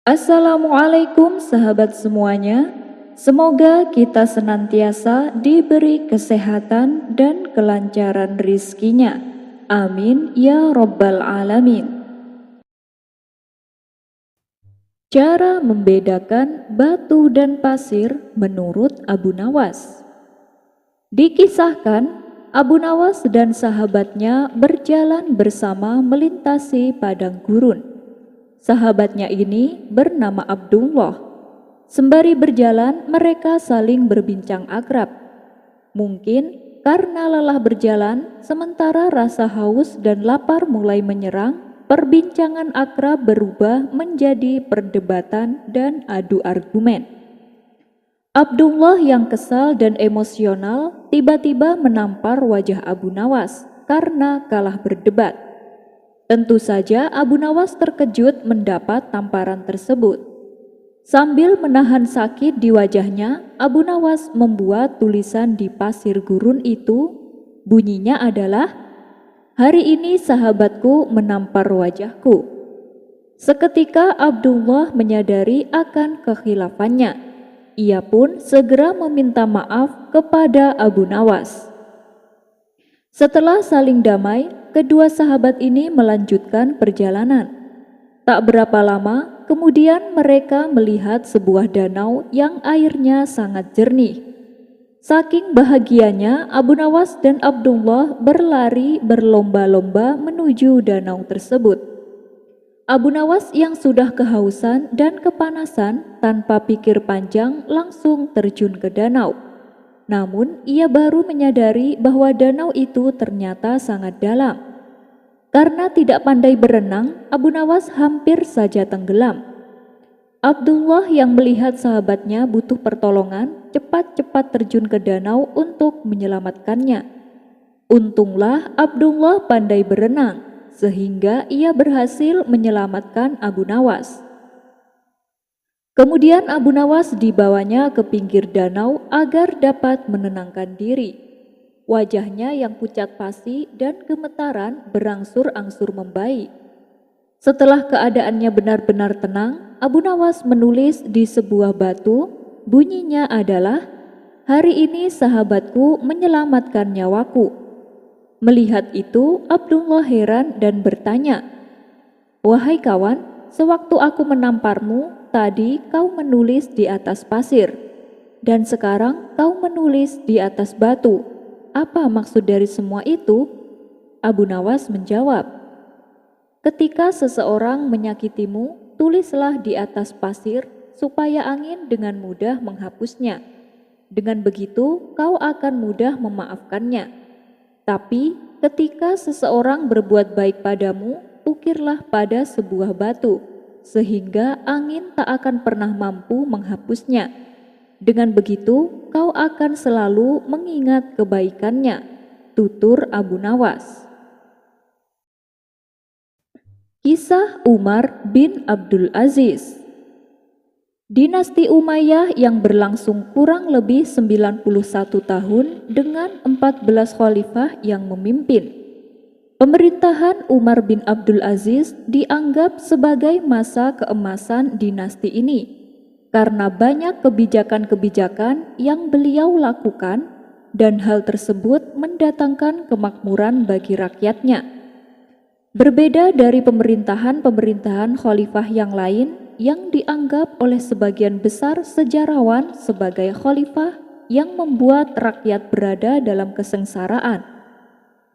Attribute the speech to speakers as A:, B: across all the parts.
A: Assalamualaikum sahabat semuanya. Semoga kita senantiasa diberi kesehatan dan kelancaran rizkinya. Amin ya Rabbal Alamin. Cara membedakan batu dan pasir menurut Abu Nawas. Dikisahkan, Abu Nawas dan sahabatnya berjalan bersama melintasi padang gurun. Sahabatnya ini bernama Abdullah. Sembari berjalan, mereka saling berbincang akrab. Mungkin karena lelah berjalan, sementara rasa haus dan lapar mulai menyerang, perbincangan akrab berubah menjadi perdebatan dan adu argumen. Abdullah yang kesal dan emosional tiba-tiba menampar wajah Abu Nawas karena kalah berdebat. Tentu saja Abu Nawas terkejut mendapat tamparan tersebut. Sambil menahan sakit di wajahnya, Abu Nawas membuat tulisan di pasir gurun itu. Bunyinya adalah, "Hari ini sahabatku menampar wajahku." Seketika Abdullah menyadari akan kekhilafannya. Ia pun segera meminta maaf kepada Abu Nawas. Setelah saling damai, kedua sahabat ini melanjutkan perjalanan. Tak berapa lama, kemudian mereka melihat sebuah danau yang airnya sangat jernih. Saking bahagianya, Abu Nawas dan Abdullah berlari berlomba-lomba menuju danau tersebut. Abu Nawas yang sudah kehausan dan kepanasan tanpa pikir panjang langsung terjun ke danau. Namun, ia baru menyadari bahwa danau itu ternyata sangat dalam. Karena tidak pandai berenang, Abu Nawas hampir saja tenggelam. Abdullah yang melihat sahabatnya butuh pertolongan, cepat-cepat terjun ke danau untuk menyelamatkannya. Untunglah Abdullah pandai berenang, sehingga ia berhasil menyelamatkan Abu Nawas. Kemudian Abu Nawas dibawanya ke pinggir danau agar dapat menenangkan diri. Wajahnya yang pucat pasi dan gemetaran berangsur-angsur membaik. Setelah keadaannya benar-benar tenang, Abu Nawas menulis di sebuah batu. Bunyinya adalah, "Hari ini sahabatku menyelamatkan nyawaku." Melihat itu, Abdullah heran dan bertanya, "Wahai kawan, sewaktu aku menamparmu, tadi kau menulis di atas pasir, dan sekarang kau menulis di atas batu. Apa maksud dari semua itu?" Abu Nawas menjawab, "Ketika seseorang menyakitimu, tulislah di atas pasir supaya angin dengan mudah menghapusnya. Dengan begitu, kau akan mudah memaafkannya. Tapi ketika seseorang berbuat baik padamu, ukirlah pada sebuah batu, sehingga angin tak akan pernah mampu menghapusnya. Dengan begitu, kau akan selalu mengingat kebaikannya." Tutur Abu Nawas. Kisah Umar bin Abdul Aziz. Dinasti Umayyah yang berlangsung kurang lebih 91 tahun dengan 14 khalifah yang memimpin. Pemerintahan Umar bin Abdul Aziz dianggap sebagai masa keemasan dinasti ini karena banyak kebijakan-kebijakan yang beliau lakukan, dan hal tersebut mendatangkan kemakmuran bagi rakyatnya. Berbeda dari pemerintahan-pemerintahan khalifah yang lain yang dianggap oleh sebagian besar sejarawan sebagai khalifah yang membuat rakyat berada dalam kesengsaraan.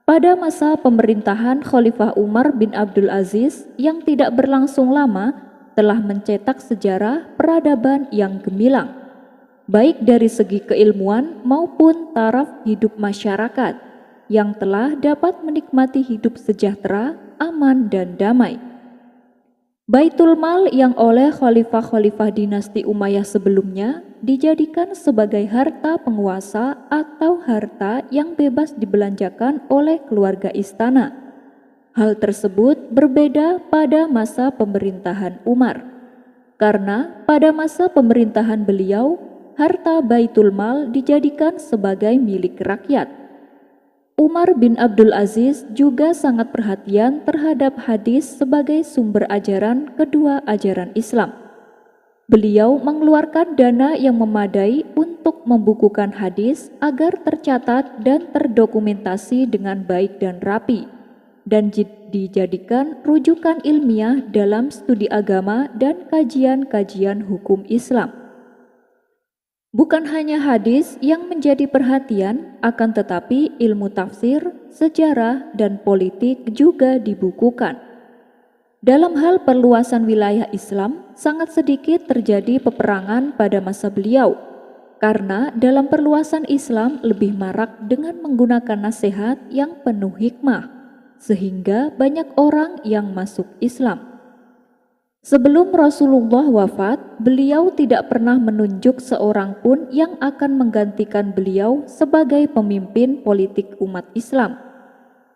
A: Pada masa pemerintahan Khalifah Umar bin Abdul Aziz yang tidak berlangsung lama, telah mencetak sejarah peradaban yang gemilang, baik dari segi keilmuan maupun taraf hidup masyarakat, yang telah dapat menikmati hidup sejahtera, aman, dan damai. Baitul Mal yang oleh khalifah-khalifah dinasti Umayyah sebelumnya dijadikan sebagai harta penguasa atau harta yang bebas dibelanjakan oleh keluarga istana. Hal tersebut berbeda pada masa pemerintahan Umar, karena pada masa pemerintahan beliau, harta Baitul Mal dijadikan sebagai milik rakyat. Umar bin Abdul Aziz juga sangat perhatian terhadap hadis sebagai sumber ajaran kedua ajaran Islam. Beliau mengeluarkan dana yang memadai untuk membukukan hadis agar tercatat dan terdokumentasi dengan baik dan rapi, dan dijadikan rujukan ilmiah dalam studi agama dan kajian-kajian hukum Islam. Bukan hanya hadis yang menjadi perhatian, akan tetapi ilmu tafsir, sejarah, dan politik juga dibukukan. Dalam hal perluasan wilayah Islam, sangat sedikit terjadi peperangan pada masa beliau, karena dalam perluasan Islam lebih marak dengan menggunakan nasihat yang penuh hikmah, sehingga banyak orang yang masuk Islam. Sebelum Rasulullah wafat, beliau tidak pernah menunjuk seorang pun yang akan menggantikan beliau sebagai pemimpin politik umat Islam.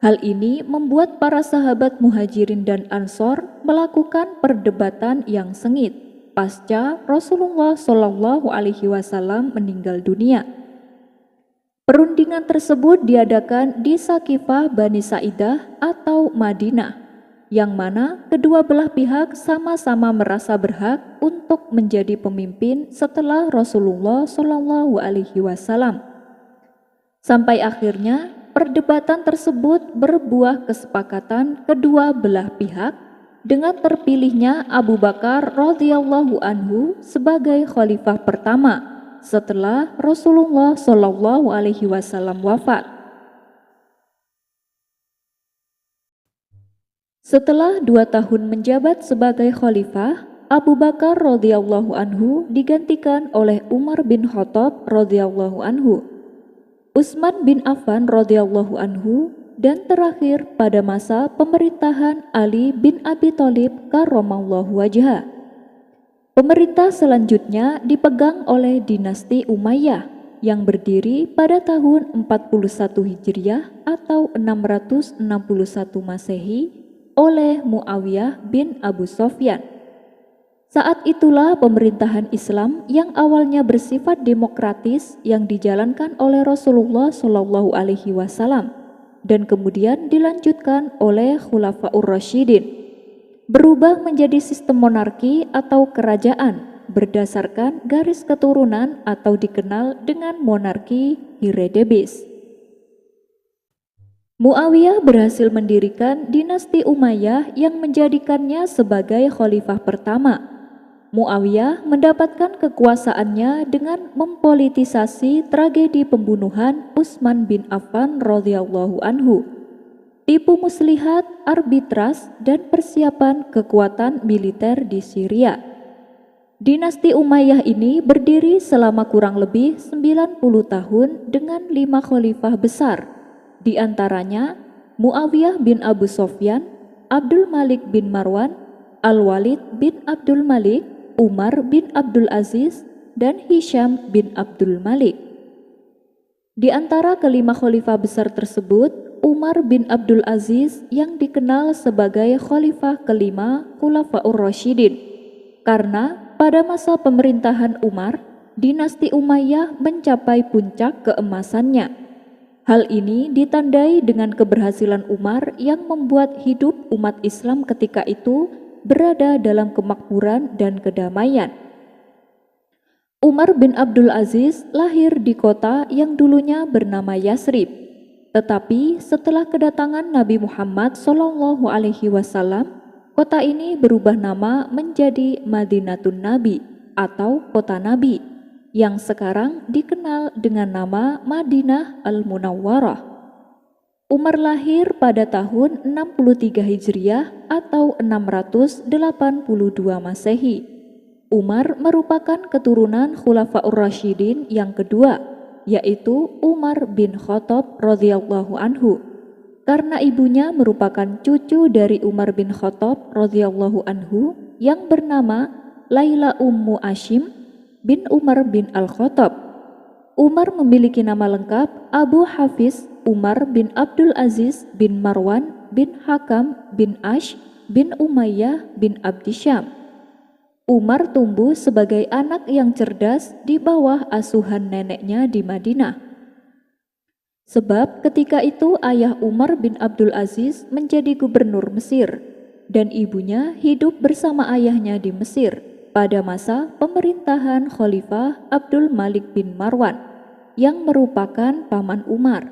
A: Hal ini membuat para sahabat Muhajirin dan Ansor melakukan perdebatan yang sengit pasca Rasulullah Shallallahu Alaihi Wasallam meninggal dunia. Perundingan tersebut diadakan di Sakifah Bani Sa'idah atau Madinah, yang mana kedua belah pihak sama-sama merasa berhak untuk menjadi pemimpin setelah Rasulullah Shallallahu Alaihi Wasallam. Sampai akhirnya perdebatan tersebut berbuah kesepakatan kedua belah pihak dengan terpilihnya Abu Bakar radhiyallahu anhu sebagai khalifah pertama setelah Rasulullah Shallallahu Alaihi Wasallam wafat. Setelah 2 tahun menjabat sebagai khalifah, Abu Bakar radhiyallahu anhu digantikan oleh Umar bin Khattab radhiyallahu anhu, Utsman bin Affan radhiyallahu anhu, dan terakhir pada masa pemerintahan Ali bin Abi Thalib karramallahu wajhah. Pemerintah selanjutnya dipegang oleh dinasti Umayyah yang berdiri pada tahun 41 Hijriah atau 661 Masehi oleh Muawiyah bin Abu Sofyan. Saat itulah pemerintahan Islam yang awalnya bersifat demokratis yang dijalankan oleh Rasulullah Shallallahu Alaihi Wasallam dan kemudian dilanjutkan oleh Khulafaur Rasyidin, berubah menjadi sistem monarki atau kerajaan berdasarkan garis keturunan atau dikenal dengan monarki Hiredebis. Muawiyah berhasil mendirikan dinasti Umayyah yang menjadikannya sebagai khalifah pertama. Muawiyah mendapatkan kekuasaannya dengan mempolitisasi tragedi pembunuhan Utsman bin Affan radhiyallahu anhu, tipu muslihat, arbitras, dan persiapan kekuatan militer di Syria. Dinasti Umayyah ini berdiri selama kurang lebih 90 tahun dengan 5 khalifah besar. Di antaranya Muawiyah bin Abu Sofyan, Abdul Malik bin Marwan, Al-Walid bin Abdul Malik, Umar bin Abdul Aziz, dan Hisham bin Abdul Malik. Di antara kelima khalifah besar tersebut, Umar bin Abdul Aziz yang dikenal sebagai khalifah kelima Khulafaur Rasyidin, karena pada masa pemerintahan Umar, dinasti Umayyah mencapai puncak keemasannya. Hal ini ditandai dengan keberhasilan Umar yang membuat hidup umat Islam ketika itu berada dalam kemakmuran dan kedamaian. Umar bin Abdul Aziz lahir di kota yang dulunya bernama Yasrib, tetapi setelah kedatangan Nabi Muhammad Shallallahu Alaihi Wasallam, kota ini berubah nama menjadi Madinatun Nabi atau kota Nabi, yang sekarang dikenal dengan nama Madinah Al-Munawwarah. Umar lahir pada tahun 63 Hijriah atau 682 Masehi. Umar merupakan keturunan Khulafaur Rasyidin yang kedua, yaitu Umar bin Khattab radhiyallahu anhu. Karena ibunya merupakan cucu dari Umar bin Khattab radhiyallahu anhu yang bernama Laila Ummu Ashim bin Umar bin Al-Khattab. Umar memiliki nama lengkap Abu Hafiz Umar bin Abdul Aziz bin Marwan bin Hakam bin Ash bin Umayyah bin Abdisyam. Umar tumbuh sebagai anak yang cerdas di bawah asuhan neneknya di Madinah. Sebab ketika itu ayah Umar bin Abdul Aziz menjadi gubernur Mesir dan ibunya hidup bersama ayahnya di Mesir pada masa pemerintahan Khalifah Abdul Malik bin Marwan yang merupakan paman Umar.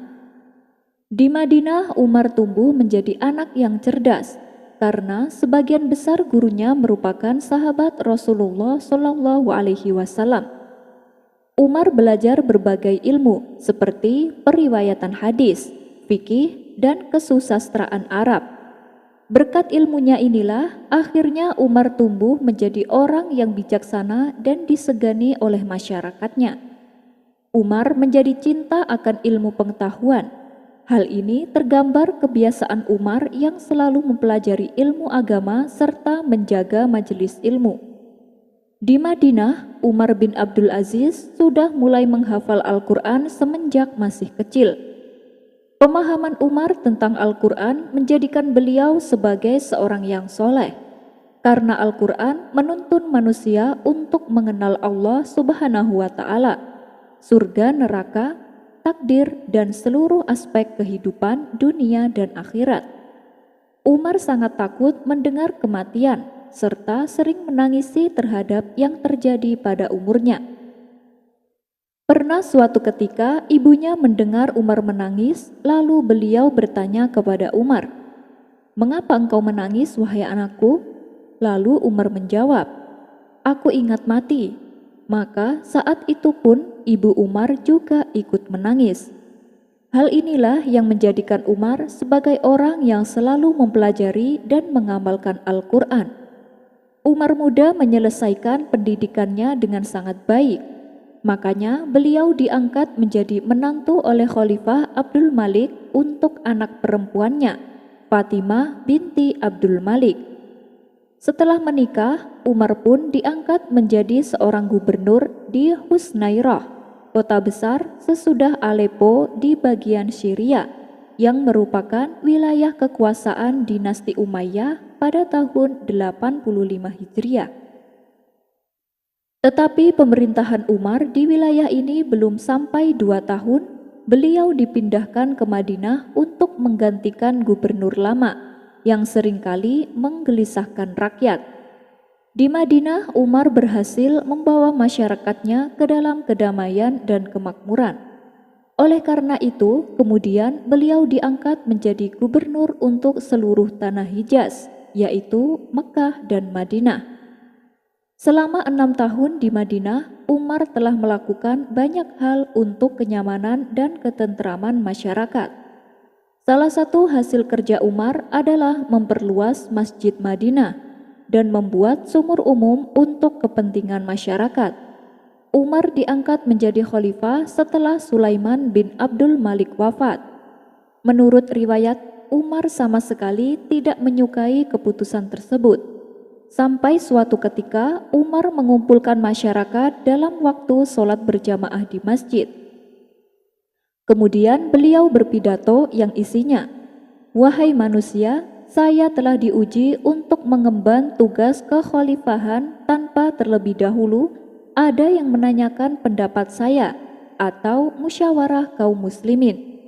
A: Di Madinah, Umar tumbuh menjadi anak yang cerdas karena sebagian besar gurunya merupakan sahabat Rasulullah Shallallahu Alaihi Wasallam. Umar belajar berbagai ilmu seperti periwayatan hadis, fikih, dan kesusastraan Arab. Berkat ilmunya inilah akhirnya Umar tumbuh menjadi orang yang bijaksana dan disegani oleh masyarakatnya. Umar menjadi cinta akan ilmu pengetahuan. Hal ini tergambar kebiasaan Umar yang selalu mempelajari ilmu agama serta menjaga majelis ilmu. Di Madinah, Umar bin Abdul Aziz sudah mulai menghafal Al-Quran semenjak masih kecil. Pemahaman Umar tentang Al-Quran menjadikan beliau sebagai seorang yang soleh, karena Al-Quran menuntun manusia untuk mengenal Allah Subhanahu wa Ta'ala, surga, neraka, takdir, dan seluruh aspek kehidupan dunia dan akhirat. Umar sangat takut mendengar kematian, serta sering menangisi terhadap yang terjadi pada umurnya. Pernah suatu ketika ibunya mendengar Umar menangis, lalu beliau bertanya kepada Umar, "Mengapa engkau menangis, wahai anakku?" Lalu Umar menjawab, "Aku ingat mati." Maka saat itu pun ibu Umar juga ikut menangis. Hal inilah yang menjadikan Umar sebagai orang yang selalu mempelajari dan mengamalkan Al-Quran. Umar muda menyelesaikan pendidikannya dengan sangat baik. Makanya beliau diangkat menjadi menantu oleh Khalifah Abdul Malik untuk anak perempuannya, Fatimah binti Abdul Malik. Setelah menikah, Umar pun diangkat menjadi seorang gubernur di Husnairah, kota besar sesudah Aleppo di bagian Syria, yang merupakan wilayah kekuasaan dinasti Umayyah pada tahun 85 Hijriah. Tetapi pemerintahan Umar di wilayah ini belum sampai 2 tahun, beliau dipindahkan ke Madinah untuk menggantikan gubernur lama yang seringkali menggelisahkan rakyat. Di Madinah, Umar berhasil membawa masyarakatnya ke dalam kedamaian dan kemakmuran. Oleh karena itu, kemudian beliau diangkat menjadi gubernur untuk seluruh tanah Hijaz, yaitu Mekah dan Madinah. Selama 6 tahun di Madinah, Umar telah melakukan banyak hal untuk kenyamanan dan ketentraman masyarakat. Salah satu hasil kerja Umar adalah memperluas Masjid Madinah dan membuat sumur umum untuk kepentingan masyarakat. Umar diangkat menjadi khalifah setelah Sulaiman bin Abdul Malik wafat. Menurut riwayat, Umar sama sekali tidak menyukai keputusan tersebut. Sampai suatu ketika, Umar mengumpulkan masyarakat dalam waktu sholat berjamaah di masjid. Kemudian beliau berpidato yang isinya, "Wahai manusia, saya telah diuji untuk mengemban tugas kekhalifahan tanpa terlebih dahulu ada yang menanyakan pendapat saya atau musyawarah kaum muslimin.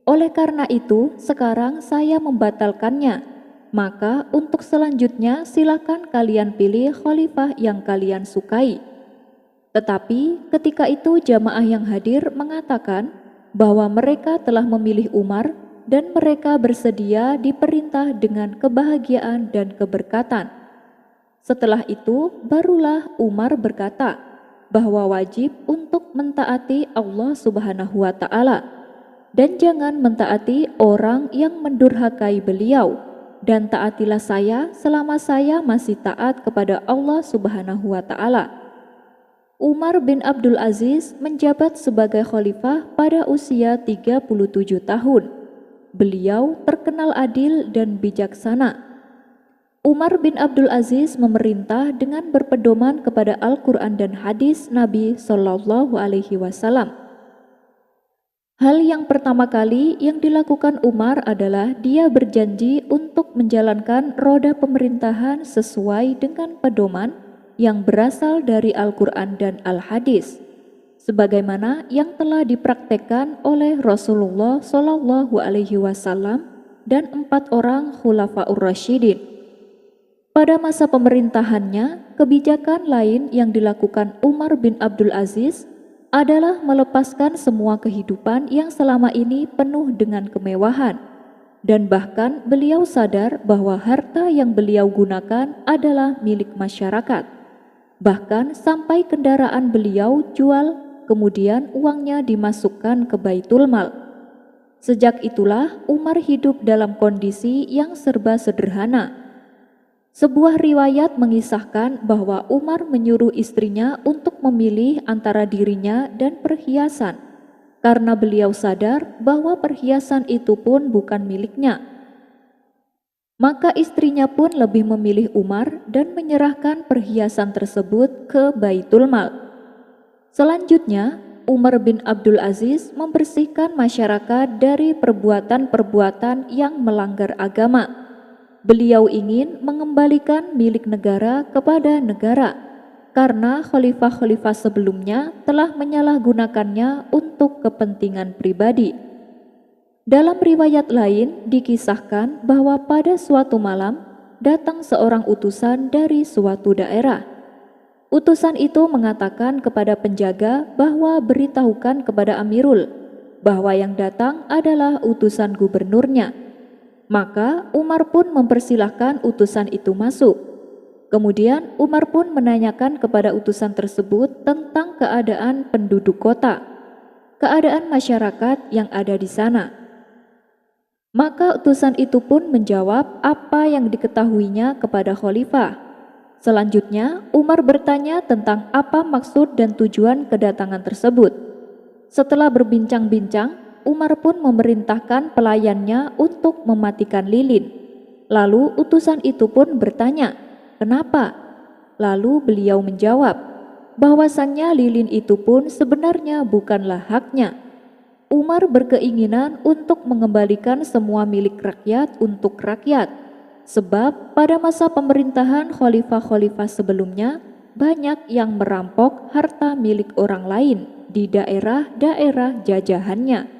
A: Oleh karena itu, sekarang saya membatalkannya. Maka untuk selanjutnya silakan kalian pilih khalifah yang kalian sukai." Tetapi ketika itu jamaah yang hadir mengatakan bahwa mereka telah memilih Umar dan mereka bersedia diperintah dengan kebahagiaan dan keberkatan. Setelah itu barulah Umar berkata bahwa wajib untuk mentaati Allah Subhanahu wa Ta'ala dan jangan mentaati orang yang mendurhakai beliau, dan taatilah saya selama saya masih taat kepada Allah Subhanahu wa Ta'ala. Umar bin Abdul Aziz menjabat sebagai khalifah pada usia 37 tahun. Beliau terkenal adil dan bijaksana. Umar bin Abdul Aziz memerintah dengan berpedoman kepada Al-Quran dan hadis Nabi Shallallahu Alaihi Wasallam. Hal yang pertama kali yang dilakukan Umar adalah dia berjanji untuk menjalankan roda pemerintahan sesuai dengan pedoman yang berasal dari Al-Quran dan Al-Hadis, sebagaimana yang telah dipraktekkan oleh Rasulullah Shallallahu Alaihi Wasallam dan 4 orang Khulafaur Rasyidin. Pada masa pemerintahannya, kebijakan lain yang dilakukan Umar bin Abdul Aziz adalah melepaskan semua kehidupan yang selama ini penuh dengan kemewahan. Dan bahkan beliau sadar bahwa harta yang beliau gunakan adalah milik masyarakat. Bahkan sampai kendaraan beliau jual, kemudian uangnya dimasukkan ke Baitul Mal. Sejak itulah Umar hidup dalam kondisi yang serba sederhana. Sebuah riwayat mengisahkan bahwa Umar menyuruh istrinya untuk memilih antara dirinya dan perhiasan, karena beliau sadar bahwa perhiasan itu pun bukan miliknya. Maka istrinya pun lebih memilih Umar dan menyerahkan perhiasan tersebut ke Baitul Mal. Selanjutnya, Umar bin Abdul Aziz membersihkan masyarakat dari perbuatan-perbuatan yang melanggar agama. Beliau ingin mengembalikan milik negara kepada negara, karena khalifah-khalifah sebelumnya telah menyalahgunakannya untuk kepentingan pribadi. Dalam riwayat lain dikisahkan bahwa pada suatu malam datang seorang utusan dari suatu daerah. Utusan itu mengatakan kepada penjaga bahwa beritahukan kepada Amirul bahwa yang datang adalah utusan gubernurnya. Maka Umar pun mempersilahkan utusan itu masuk. Kemudian Umar pun menanyakan kepada utusan tersebut tentang keadaan penduduk kota, keadaan masyarakat yang ada di sana. Maka utusan itu pun menjawab apa yang diketahuinya kepada khalifah. Selanjutnya Umar bertanya tentang apa maksud dan tujuan kedatangan tersebut. Setelah berbincang-bincang, Umar pun memerintahkan pelayannya untuk mematikan lilin. Lalu utusan itu pun bertanya, "Kenapa?" Lalu beliau menjawab, bahwasannya lilin itu pun sebenarnya bukanlah haknya. Umar berkeinginan untuk mengembalikan semua milik rakyat untuk rakyat, sebab pada masa pemerintahan khalifah-khalifah sebelumnya banyak yang merampok harta milik orang lain di daerah-daerah jajahannya.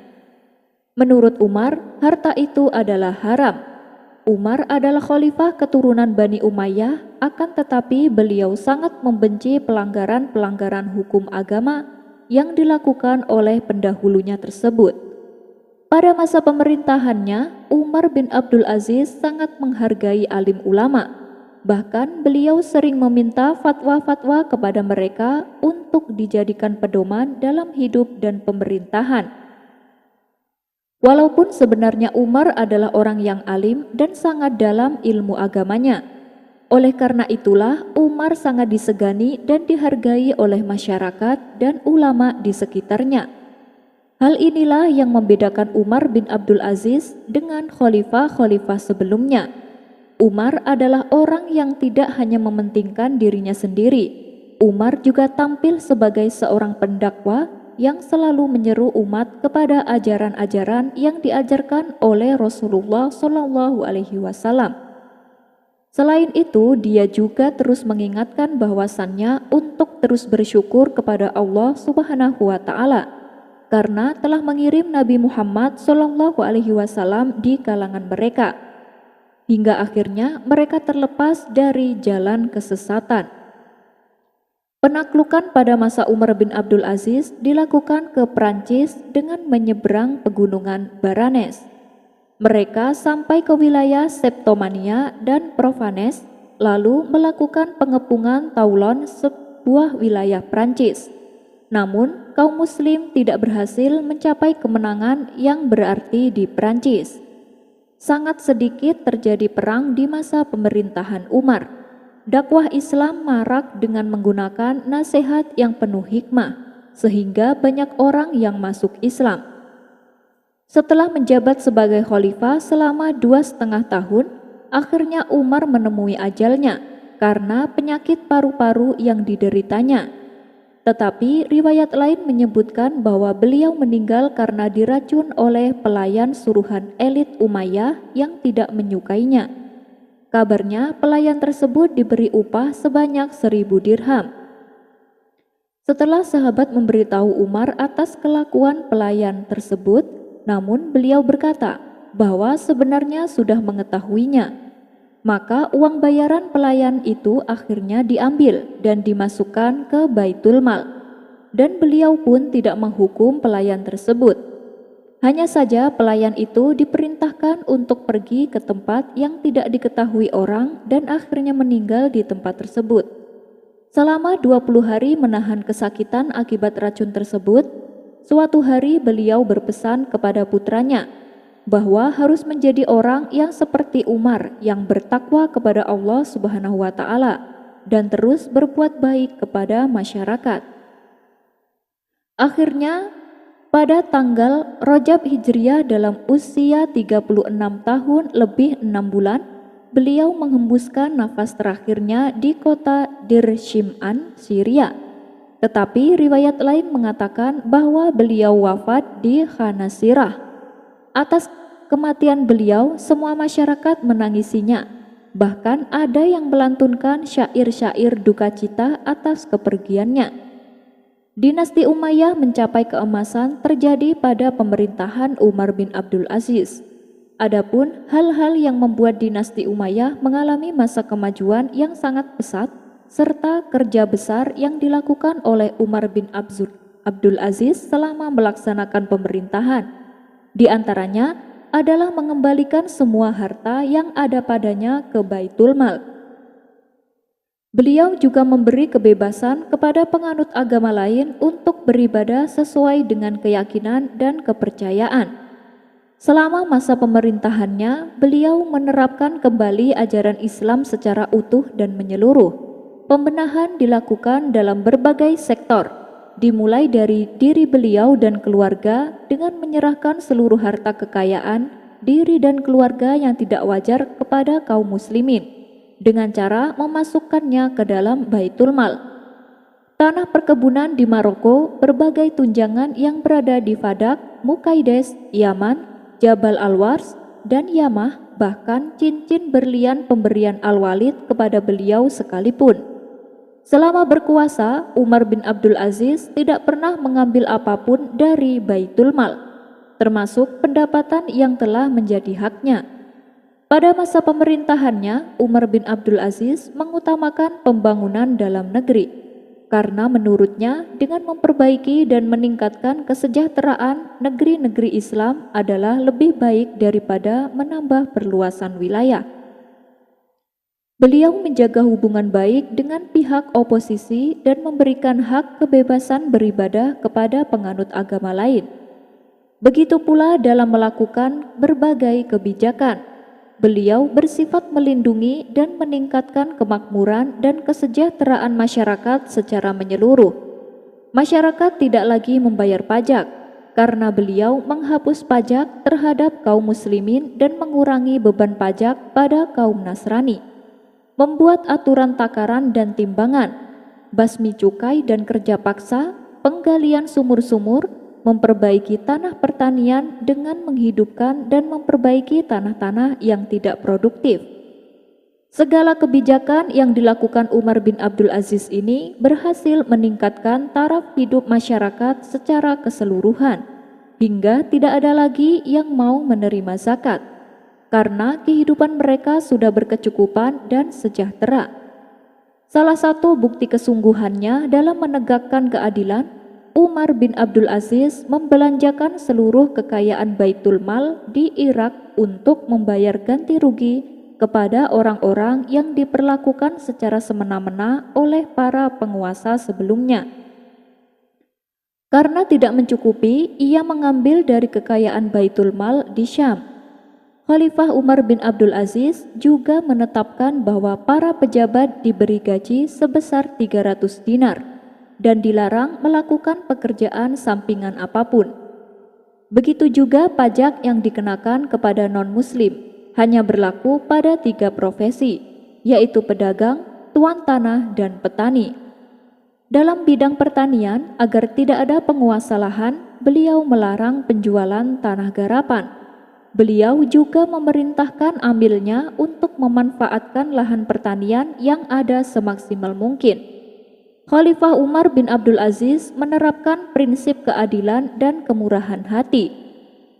A: Menurut Umar, harta itu adalah haram. Umar adalah khalifah keturunan Bani Umayyah, akan tetapi beliau sangat membenci pelanggaran-pelanggaran hukum agama yang dilakukan oleh pendahulunya tersebut. Pada masa pemerintahannya, Umar bin Abdul Aziz sangat menghargai alim ulama. Bahkan beliau sering meminta fatwa-fatwa kepada mereka untuk dijadikan pedoman dalam hidup dan pemerintahan. Walaupun sebenarnya Umar adalah orang yang alim dan sangat dalam ilmu agamanya. Oleh karena itulah Umar sangat disegani dan dihargai oleh masyarakat dan ulama di sekitarnya. Hal inilah yang membedakan Umar bin Abdul Aziz dengan khalifah-khalifah sebelumnya. Umar adalah orang yang tidak hanya mementingkan dirinya sendiri. Umar juga tampil sebagai seorang pendakwah yang selalu menyeru umat kepada ajaran-ajaran yang diajarkan oleh Rasulullah Shallallahu Alaihi Wasallam. Selain itu, dia juga terus mengingatkan bahwasannya untuk terus bersyukur kepada Allah Subhanahu Wa Taala, karena telah mengirim Nabi Muhammad Shallallahu Alaihi Wasallam di kalangan mereka, hingga akhirnya mereka terlepas dari jalan kesesatan. Penaklukan pada masa Umar bin Abdul Aziz dilakukan ke Prancis dengan menyeberang pegunungan Baranes. Mereka sampai ke wilayah Septomania dan Provence, lalu melakukan pengepungan Toulon, sebuah wilayah Prancis. Namun, kaum muslim tidak berhasil mencapai kemenangan yang berarti di Prancis. Sangat sedikit terjadi perang di masa pemerintahan Umar. Dakwah Islam marak dengan menggunakan nasihat yang penuh hikmah, sehingga banyak orang yang masuk Islam. Setelah menjabat sebagai khalifah selama 2,5 tahun, akhirnya Umar menemui ajalnya karena penyakit paru-paru yang dideritanya. Tetapi riwayat lain menyebutkan bahwa beliau meninggal karena diracun oleh pelayan suruhan elit Umayyah yang tidak menyukainya. Kabarnya pelayan tersebut diberi upah sebanyak 1.000 dirham. Setelah sahabat memberitahu Umar atas kelakuan pelayan tersebut, namun beliau berkata bahwa sebenarnya sudah mengetahuinya. Maka uang bayaran pelayan itu akhirnya diambil dan dimasukkan ke Baitul Mal, dan beliau pun tidak menghukum pelayan tersebut. Hanya saja pelayan itu diperintahkan untuk pergi ke tempat yang tidak diketahui orang dan akhirnya meninggal di tempat tersebut. Selama 20 hari menahan kesakitan akibat racun tersebut, suatu hari beliau berpesan kepada putranya bahwa harus menjadi orang yang seperti Umar yang bertakwa kepada Allah Subhanahu wa Ta'ala dan terus berbuat baik kepada masyarakat. Akhirnya, pada tanggal Rajab Hijriah dalam usia 36 tahun lebih 6 bulan, beliau menghembuskan nafas terakhirnya di kota Dir Shim'an, Syria. Tetapi riwayat lain mengatakan bahwa beliau wafat di Khanasirah. Atas kematian beliau, semua masyarakat menangisinya. Bahkan ada yang melantunkan syair-syair duka cita atas kepergiannya. Dinasti Umayyah mencapai keemasan terjadi pada pemerintahan Umar bin Abdul Aziz. Adapun hal-hal yang membuat dinasti Umayyah mengalami masa kemajuan yang sangat pesat serta kerja besar yang dilakukan oleh Umar bin Abdul Aziz selama melaksanakan pemerintahan. Di antaranya adalah mengembalikan semua harta yang ada padanya ke Baitul Mal. Beliau juga memberi kebebasan kepada penganut agama lain untuk beribadah sesuai dengan keyakinan dan kepercayaan. Selama masa pemerintahannya, beliau menerapkan kembali ajaran Islam secara utuh dan menyeluruh. Pembenahan dilakukan dalam berbagai sektor, dimulai dari diri beliau dan keluarga dengan menyerahkan seluruh harta kekayaan, diri dan keluarga yang tidak wajar kepada kaum muslimin, dengan cara memasukkannya ke dalam Baitul Mal. Tanah perkebunan di Maroko, berbagai tunjangan yang berada di Fadak, Mukaides, Yaman, Jabal Al-Wars, dan Yamah, bahkan cincin berlian pemberian Al-Walid kepada beliau sekalipun. Selama berkuasa, Umar bin Abdul Aziz tidak pernah mengambil apapun dari Baitul Mal, termasuk pendapatan yang telah menjadi haknya. Pada masa pemerintahannya, Umar bin Abdul Aziz mengutamakan pembangunan dalam negeri, karena menurutnya dengan memperbaiki dan meningkatkan kesejahteraan negeri-negeri Islam adalah lebih baik daripada menambah perluasan wilayah. Beliau menjaga hubungan baik dengan pihak oposisi dan memberikan hak kebebasan beribadah kepada penganut agama lain. Begitu pula dalam melakukan berbagai kebijakan. Beliau bersifat melindungi dan meningkatkan kemakmuran dan kesejahteraan masyarakat secara menyeluruh. Masyarakat tidak lagi membayar pajak karena beliau menghapus pajak terhadap kaum muslimin dan mengurangi beban pajak pada kaum Nasrani. Membuat aturan takaran dan timbangan, basmi cukai dan kerja paksa, penggalian sumur-sumur, memperbaiki tanah pertanian dengan menghidupkan dan memperbaiki tanah-tanah yang tidak produktif. Segala kebijakan yang dilakukan Umar bin Abdul Aziz ini berhasil meningkatkan taraf hidup masyarakat secara keseluruhan, hingga tidak ada lagi yang mau menerima zakat, karena kehidupan mereka sudah berkecukupan dan sejahtera. Salah satu bukti kesungguhannya dalam menegakkan keadilan, Umar bin Abdul Aziz membelanjakan seluruh kekayaan Baitul Mal di Irak untuk membayar ganti rugi kepada orang-orang yang diperlakukan secara semena-mena oleh para penguasa sebelumnya. Karena tidak mencukupi, ia mengambil dari kekayaan Baitul Mal di Syam. Khalifah Umar bin Abdul Aziz juga menetapkan bahwa para pejabat diberi gaji sebesar 300 dinar dan dilarang melakukan pekerjaan sampingan apapun. Begitu juga pajak yang dikenakan kepada non-muslim hanya berlaku pada 3 profesi, yaitu pedagang, tuan tanah, dan petani. Dalam bidang pertanian, agar tidak ada penguasa lahan, beliau melarang penjualan tanah garapan. Beliau juga memerintahkan amilnya untuk memanfaatkan lahan pertanian yang ada semaksimal mungkin. Khalifah Umar bin Abdul Aziz menerapkan prinsip keadilan dan kemurahan hati.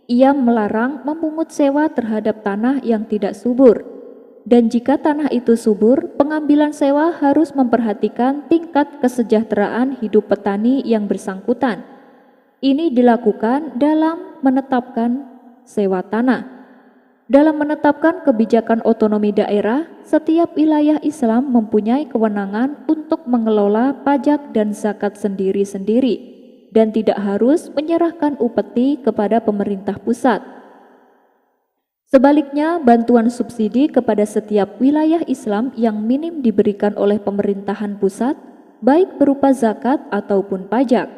A: Ia melarang memungut sewa terhadap tanah yang tidak subur. Dan jika tanah itu subur, pengambilan sewa harus memperhatikan tingkat kesejahteraan hidup petani yang bersangkutan. Ini dilakukan dalam menetapkan sewa tanah. Dalam menetapkan kebijakan otonomi daerah, setiap wilayah Islam mempunyai kewenangan untuk mengelola pajak dan zakat sendiri-sendiri dan tidak harus menyerahkan upeti kepada pemerintah pusat. Sebaliknya, bantuan subsidi kepada setiap wilayah Islam yang minim diberikan oleh pemerintahan pusat, baik berupa zakat ataupun pajak.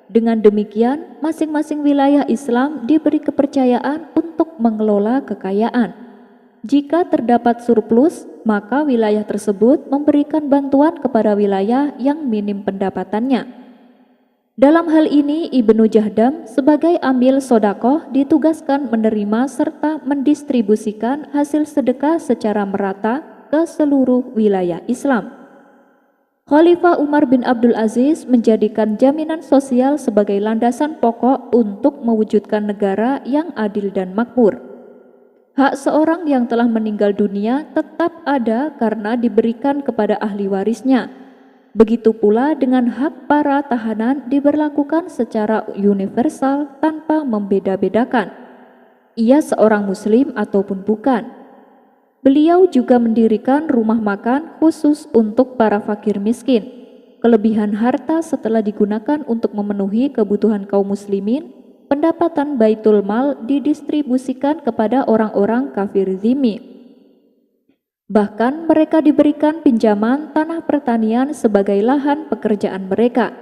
A: Dengan demikian, masing-masing wilayah Islam diberi kepercayaan untuk mengelola kekayaan. Jika terdapat surplus, maka wilayah tersebut memberikan bantuan kepada wilayah yang minim pendapatannya. Dalam hal ini, Ibnu Jahdam sebagai amil sodakoh ditugaskan menerima serta mendistribusikan hasil sedekah secara merata ke seluruh wilayah Islam. Khalifah Umar bin Abdul Aziz menjadikan jaminan sosial sebagai landasan pokok untuk mewujudkan negara yang adil dan makmur. Hak seorang yang telah meninggal dunia tetap ada karena diberikan kepada ahli warisnya. Begitu pula dengan hak para tahanan diberlakukan secara universal tanpa membeda-bedakan. Ia seorang muslim ataupun bukan. Beliau juga mendirikan rumah makan khusus untuk para fakir miskin. Kelebihan harta setelah digunakan untuk memenuhi kebutuhan kaum muslimin, pendapatan baitul mal didistribusikan kepada orang-orang kafir zimmi. Bahkan mereka diberikan pinjaman tanah pertanian sebagai lahan pekerjaan mereka.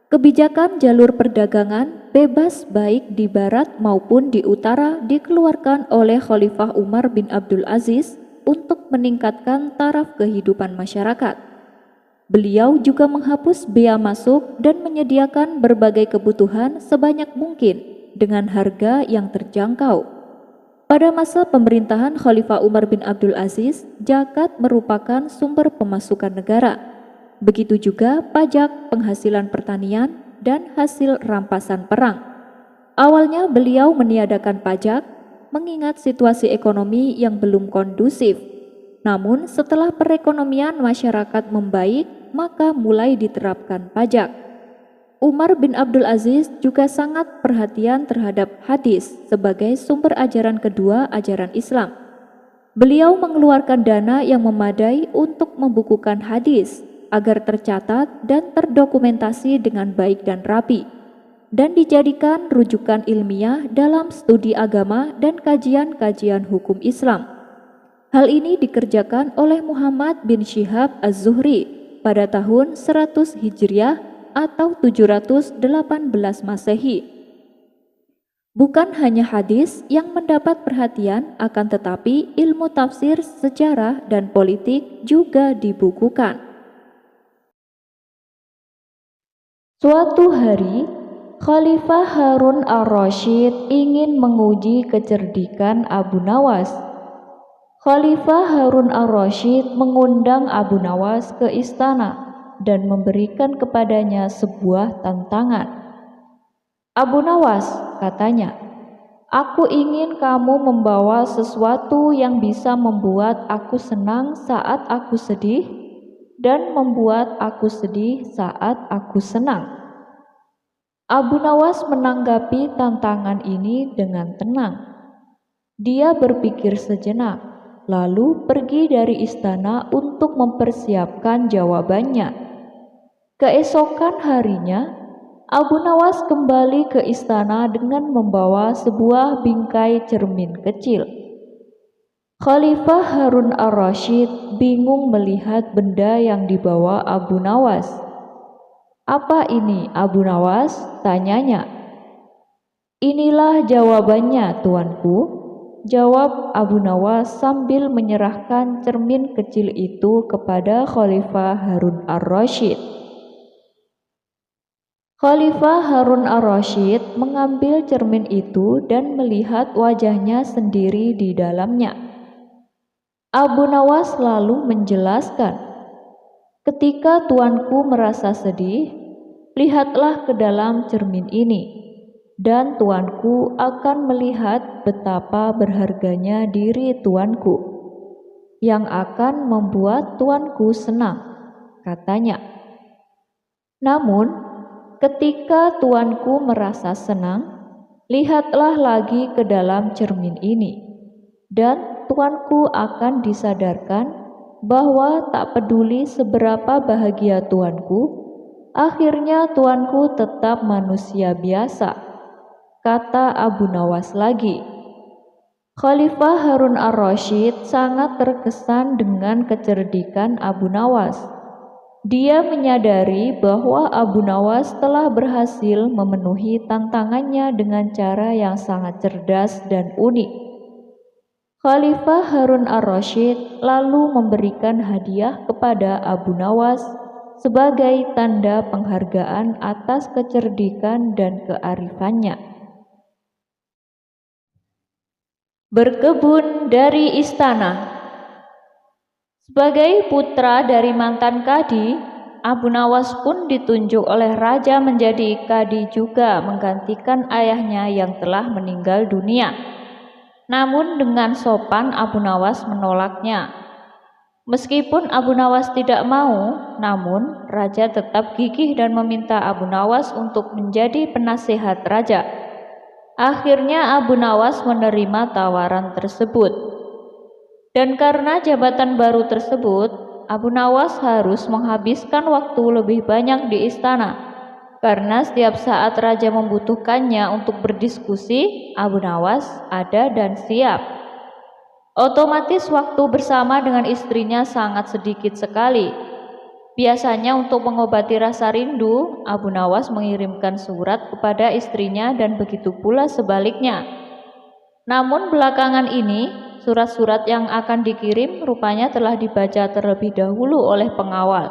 A: Kebijakan jalur perdagangan bebas baik di barat maupun di utara dikeluarkan oleh Khalifah Umar bin Abdul Aziz untuk meningkatkan taraf kehidupan masyarakat. Beliau juga menghapus bea masuk dan menyediakan berbagai kebutuhan sebanyak mungkin dengan harga yang terjangkau. Pada masa pemerintahan Khalifah Umar bin Abdul Aziz, zakat merupakan sumber pemasukan negara. Begitu juga pajak penghasilan pertanian dan hasil rampasan perang. Awalnya beliau meniadakan pajak mengingat situasi ekonomi yang belum kondusif. Namun setelah perekonomian masyarakat membaik, maka mulai diterapkan pajak. Umar bin Abdul Aziz juga sangat perhatian terhadap hadis sebagai sumber ajaran kedua ajaran Islam. Beliau mengeluarkan dana yang memadai untuk membukukan hadis agar tercatat dan terdokumentasi dengan baik dan rapi, dan dijadikan rujukan ilmiah dalam studi agama dan kajian-kajian hukum Islam. Hal ini dikerjakan oleh Muhammad bin Syihab Az-Zuhri pada tahun 100 Hijriah atau 718 Masehi. Bukan hanya hadis yang mendapat perhatian, akan tetapi ilmu tafsir, sejarah, dan politik juga dibukukan. Suatu hari, Khalifah Harun ar-Rasyid ingin menguji kecerdikan Abu Nawas. Khalifah Harun ar-Rasyid mengundang Abu Nawas ke istana dan memberikan kepadanya sebuah tantangan. "Abu Nawas," katanya, "aku ingin kamu membawa sesuatu yang bisa membuat aku senang saat aku sedih dan membuat aku sedih saat aku senang." Abu Nawas menanggapi tantangan ini dengan tenang. Dia berpikir sejenak, lalu pergi dari istana untuk mempersiapkan jawabannya. Keesokan harinya, Abu Nawas kembali ke istana dengan membawa sebuah bingkai cermin kecil. Khalifah Harun ar-Rasyid bingung melihat benda yang dibawa Abu Nawas. "Apa ini, Abu Nawas?" tanyanya. "Inilah jawabannya, tuanku," jawab Abu Nawas sambil menyerahkan cermin kecil itu kepada Khalifah Harun ar-Rasyid. Khalifah Harun ar-Rasyid mengambil cermin itu dan melihat wajahnya sendiri di dalamnya. Abu Nawas lalu menjelaskan, "Ketika tuanku merasa sedih, lihatlah ke dalam cermin ini, dan tuanku akan melihat betapa berharganya diri tuanku." yang akan membuat tuanku senang, katanya. Namun, ketika tuanku merasa senang, lihatlah lagi ke dalam cermin ini, dan tuanku akan disadarkan bahwa tak peduli seberapa bahagia tuanku, akhirnya tuanku tetap manusia biasa, kata Abu Nawas lagi. Khalifah Harun ar-Rasyid sangat terkesan dengan kecerdikan Abu Nawas. Dia menyadari bahwa Abu Nawas telah berhasil memenuhi tantangannya dengan cara yang sangat cerdas dan unik. Khalifah Harun ar-Rasyid lalu memberikan hadiah kepada Abu Nawas sebagai tanda penghargaan atas kecerdikan dan kearifannya. Berkebun dari istana. Sebagai putra dari mantan kadi, Abu Nawas pun ditunjuk oleh raja menjadi kadi juga menggantikan ayahnya yang telah meninggal dunia. Namun dengan sopan Abu Nawas menolaknya. Meskipun Abu Nawas tidak mau, namun raja tetap gigih dan meminta Abu Nawas untuk menjadi penasehat raja. Akhirnya Abu Nawas menerima tawaran tersebut. Dan karena jabatan baru tersebut, Abu Nawas harus menghabiskan waktu lebih banyak di istana. Karena setiap saat raja membutuhkannya untuk berdiskusi, Abu Nawas ada dan siap. Otomatis waktu bersama dengan istrinya sangat sedikit sekali. Biasanya untuk mengobati rasa rindu, Abu Nawas mengirimkan surat kepada istrinya dan begitu pula sebaliknya. Namun belakangan ini, surat-surat yang akan dikirim rupanya telah dibaca terlebih dahulu oleh pengawal,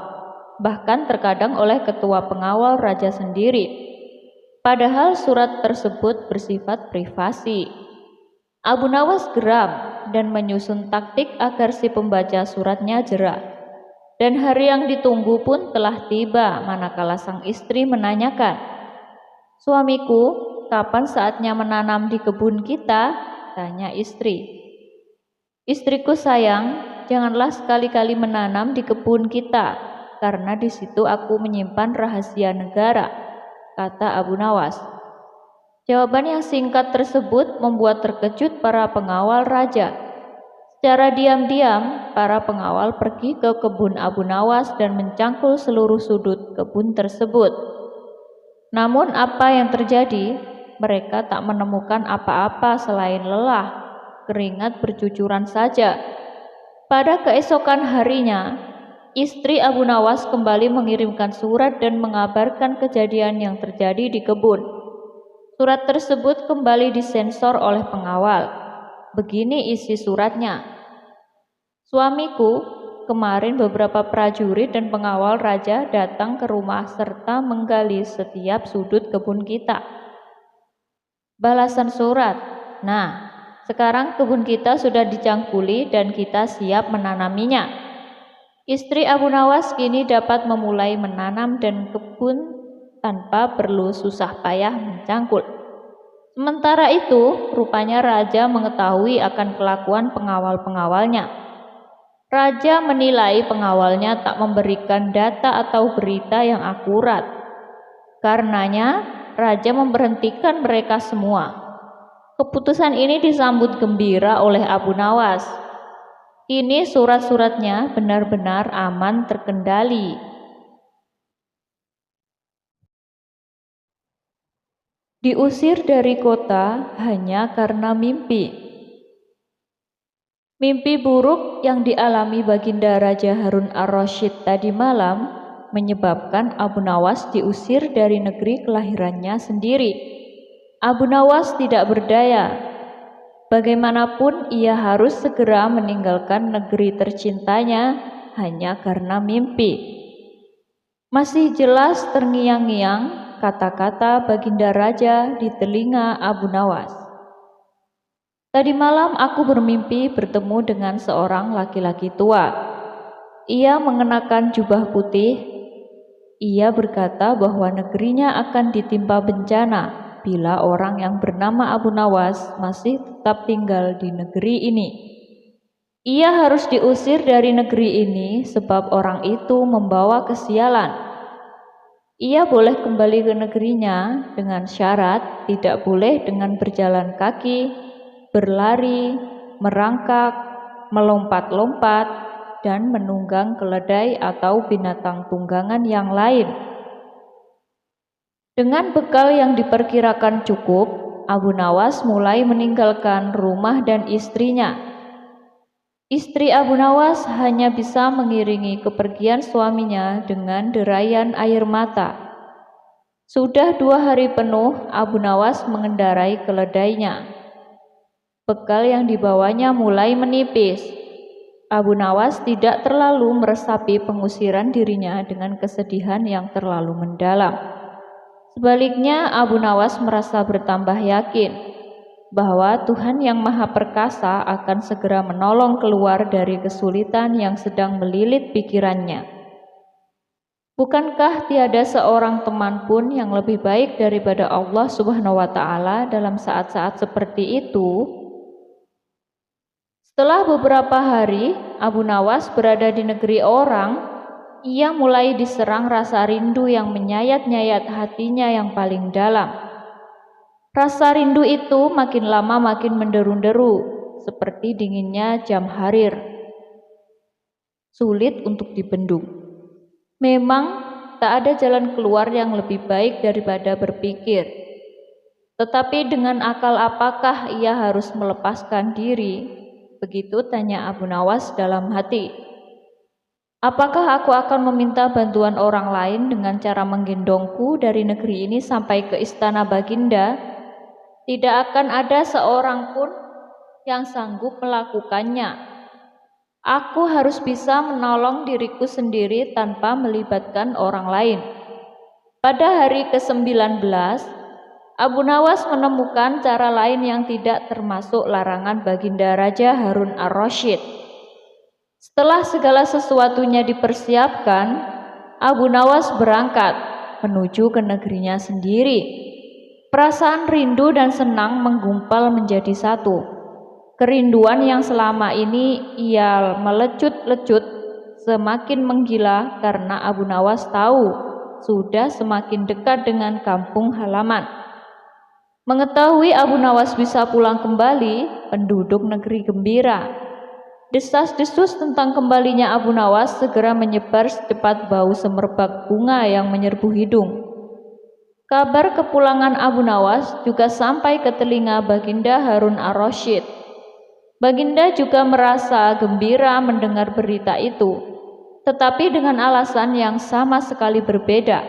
A: bahkan terkadang oleh ketua pengawal raja sendiri. Padahal surat tersebut bersifat privasi. Abu Nawas geram dan menyusun taktik agar si pembaca suratnya jera. Dan hari yang ditunggu pun telah tiba manakala sang istri menanyakan, "Suamiku, kapan saatnya menanam di kebun kita?" tanya istri. "Istriku sayang, janganlah sekali-kali menanam di kebun kita, karena di situ aku menyimpan rahasia negara," kata Abu Nawas. Jawaban yang singkat tersebut membuat terkejut para pengawal raja. Secara diam-diam, para pengawal pergi ke kebun Abu Nawas dan mencangkul seluruh sudut kebun tersebut. Namun apa yang terjadi? Mereka tak menemukan apa-apa selain lelah, keringat bercucuran saja. Pada keesokan harinya, istri Abu Nawas kembali mengirimkan surat dan mengabarkan kejadian yang terjadi di kebun. Surat tersebut kembali disensor oleh pengawal. Begini isi suratnya. "Suamiku, kemarin beberapa prajurit dan pengawal raja datang ke rumah serta menggali setiap sudut kebun kita." Balasan surat, "Nah, sekarang kebun kita sudah dicangkuli dan kita siap menanaminya." Istri Abu Nawas kini dapat memulai menanam dan kebun tanpa perlu susah payah mencangkul. Sementara itu, rupanya raja mengetahui akan kelakuan pengawal-pengawalnya. Raja menilai pengawalnya tak memberikan data atau berita yang akurat. Karenanya, raja memberhentikan mereka semua. Keputusan ini disambut gembira oleh Abu Nawas. Kini surat-suratnya benar-benar aman terkendali. Diusir dari kota hanya karena mimpi. Mimpi buruk yang dialami Baginda Raja Harun ar-Rasyid tadi malam menyebabkan Abu Nawas diusir dari negeri kelahirannya sendiri. Abu Nawas tidak berdaya. Bagaimanapun ia harus segera meninggalkan negeri tercintanya hanya karena mimpi. Masih jelas terngiang-ngiang kata-kata Baginda Raja di telinga Abu Nawas. "Tadi malam aku bermimpi bertemu dengan seorang laki-laki tua. Ia mengenakan jubah putih. Ia berkata bahwa negerinya akan ditimpa bencana bila orang yang bernama Abu Nawas masih tetap tinggal di negeri ini. Ia harus diusir dari negeri ini sebab orang itu membawa kesialan. Ia boleh kembali ke negerinya dengan syarat tidak boleh dengan berjalan kaki, berlari, merangkak, melompat-lompat, dan menunggang keledai atau binatang tunggangan yang lain. Dengan bekal yang diperkirakan cukup, Abu Nawas mulai meninggalkan rumah dan istrinya. Istri Abu Nawas hanya bisa mengiringi kepergian suaminya dengan derayan air mata. Sudah 2 hari penuh Abu Nawas mengendarai keledainya. Bekal yang dibawanya mulai menipis. Abu Nawas tidak terlalu meresapi pengusiran dirinya dengan kesedihan yang terlalu mendalam. Sebaliknya, Abu Nawas merasa bertambah yakin bahwa Tuhan yang Maha Perkasa akan segera menolong keluar dari kesulitan yang sedang melilit pikirannya. Bukankah tiada seorang teman pun yang lebih baik daripada Allah Subhanahu wa Ta'ala dalam saat-saat seperti itu? Setelah beberapa hari Abu Nawas berada di negeri orang, ia mulai diserang rasa rindu yang menyayat-nyayat hatinya yang paling dalam. Rasa rindu itu makin lama makin menderu-deru, seperti dinginnya jam harir. Sulit untuk dibendung. Memang tak ada jalan keluar yang lebih baik daripada berpikir. Tetapi dengan akal apakah ia harus melepaskan diri? Begitu tanya Abu Nawas dalam hati. Apakah aku akan meminta bantuan orang lain dengan cara menggendongku dari negeri ini sampai ke istana Baginda? Tidak akan ada seorang pun yang sanggup melakukannya. Aku harus bisa menolong diriku sendiri tanpa melibatkan orang lain. Pada hari ke-19, Abu Nawas menemukan cara lain yang tidak termasuk larangan Baginda Raja Harun ar-Rasyid. Setelah segala sesuatunya dipersiapkan, Abu Nawas berangkat menuju ke negerinya sendiri. Perasaan rindu dan senang menggumpal menjadi satu. Kerinduan yang selama ini ia melecut-lecut semakin menggila karena Abu Nawas tahu sudah semakin dekat dengan kampung halaman. Mengetahui Abu Nawas bisa pulang kembali, penduduk negeri gembira. Desas-desus tentang kembalinya Abu Nawas segera menyebar secepat bau semerbak bunga yang menyerbu hidung. Kabar kepulangan Abu Nawas juga sampai ke telinga Baginda Harun ar-Rasyid. Baginda juga merasa gembira mendengar berita itu, tetapi dengan alasan yang sama sekali berbeda.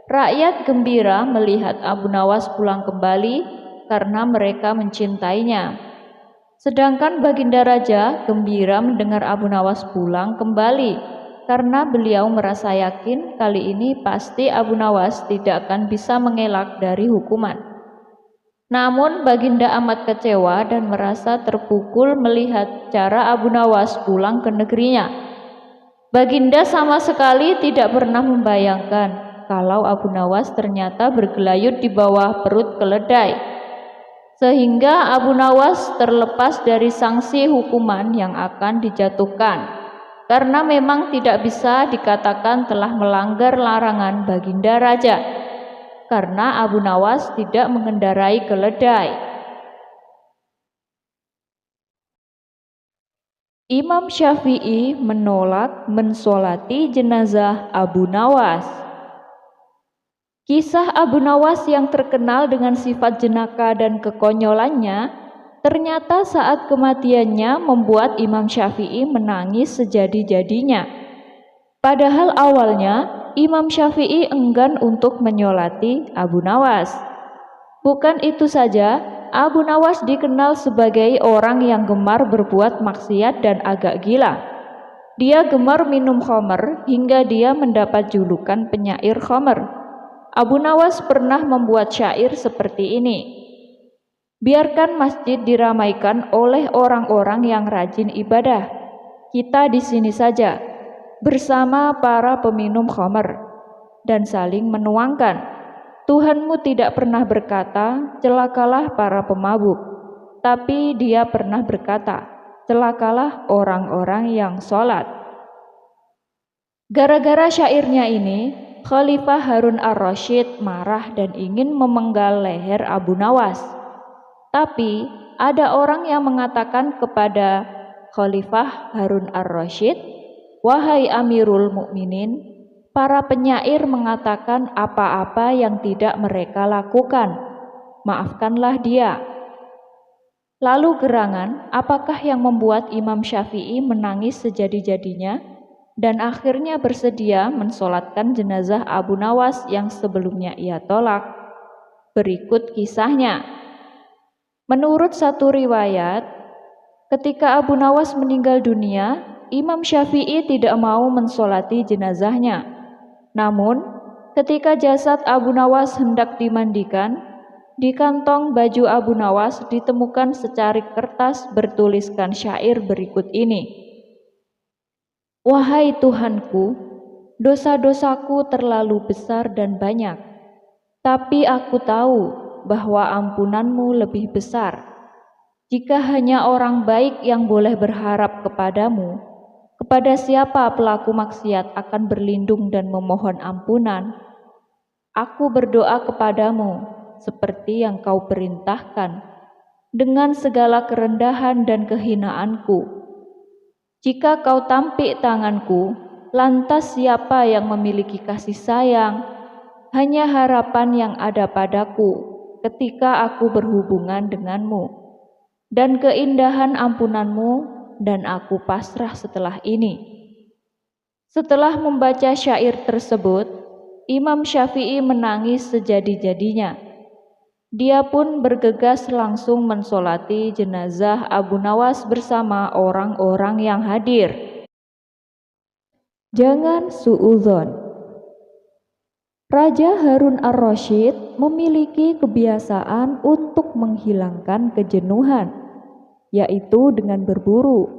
A: Rakyat gembira melihat Abu Nawas pulang kembali karena mereka mencintainya. Sedangkan Baginda Raja gembira mendengar Abu Nawas pulang kembali karena beliau merasa yakin kali ini pasti Abu Nawas tidak akan bisa mengelak dari hukuman. Namun Baginda amat kecewa dan merasa terpukul melihat cara Abu Nawas pulang ke negerinya. Baginda sama sekali tidak pernah membayangkan kalau Abu Nawas ternyata bergelayut di bawah perut keledai, sehingga Abu Nawas terlepas dari sanksi hukuman yang akan dijatuhkan. Karena memang tidak bisa dikatakan telah melanggar larangan Baginda Raja, karena Abu Nawas tidak mengendarai keledai. Imam Syafi'i menolak mensolati jenazah Abu Nawas. Kisah Abu Nawas yang terkenal dengan sifat jenaka dan kekonyolannya ternyata saat kematiannya membuat Imam Syafi'i menangis sejadi-jadinya. Padahal awalnya Imam Syafi'i enggan untuk menyolati Abu Nawas. Bukan itu saja, Abu Nawas dikenal sebagai orang yang gemar berbuat maksiat dan agak gila. Dia gemar minum khamr hingga dia mendapat julukan penyair khamr. Abu Nawas pernah membuat syair seperti ini. Biarkan masjid diramaikan oleh orang-orang yang rajin ibadah. Kita di sini saja, bersama para peminum khamr, dan saling menuangkan. Tuhanmu tidak pernah berkata, celakalah para pemabuk, tapi dia pernah berkata, celakalah orang-orang yang sholat. Gara-gara syairnya ini, Khalifah Harun ar-Rasyid marah dan ingin memenggal leher Abu Nawas. Tapi ada orang yang mengatakan kepada Khalifah Harun ar-Rasyid, "Wahai Amirul Mukminin, para penyair mengatakan apa-apa yang tidak mereka lakukan. Maafkanlah dia." Lalu gerangan, apakah yang membuat Imam Syafi'i menangis sejadi-jadinya dan akhirnya bersedia mensolatkan jenazah Abu Nawas yang sebelumnya ia tolak? Berikut kisahnya. Menurut satu riwayat, ketika Abu Nawas meninggal dunia, Imam Syafi'i tidak mau mensolati jenazahnya. Namun, ketika jasad Abu Nawas hendak dimandikan, di kantong baju Abu Nawas ditemukan secarik kertas bertuliskan syair berikut ini. "Wahai Tuhanku, dosa-dosaku terlalu besar dan banyak, tapi aku tahu bahwa ampunan-Mu lebih besar. Jika hanya orang baik yang boleh berharap kepadamu, kepada siapa pelaku maksiat akan berlindung dan memohon ampunan? Aku berdoa kepadamu seperti yang Kau perintahkan, dengan segala kerendahan dan kehinaanku. Jika Kau tampik tanganku, lantas siapa yang memiliki kasih sayang? Hanya harapan yang ada padaku ketika aku berhubungan denganmu, dan keindahan ampunan-Mu, dan aku pasrah setelah ini." Setelah membaca syair tersebut, Imam Syafi'i menangis sejadi-jadinya. Dia pun bergegas langsung mensolati jenazah Abu Nawas bersama orang-orang yang hadir. Jangan suudzon. Raja Harun ar-Rasyid memiliki kebiasaan untuk menghilangkan kejenuhan, yaitu dengan berburu.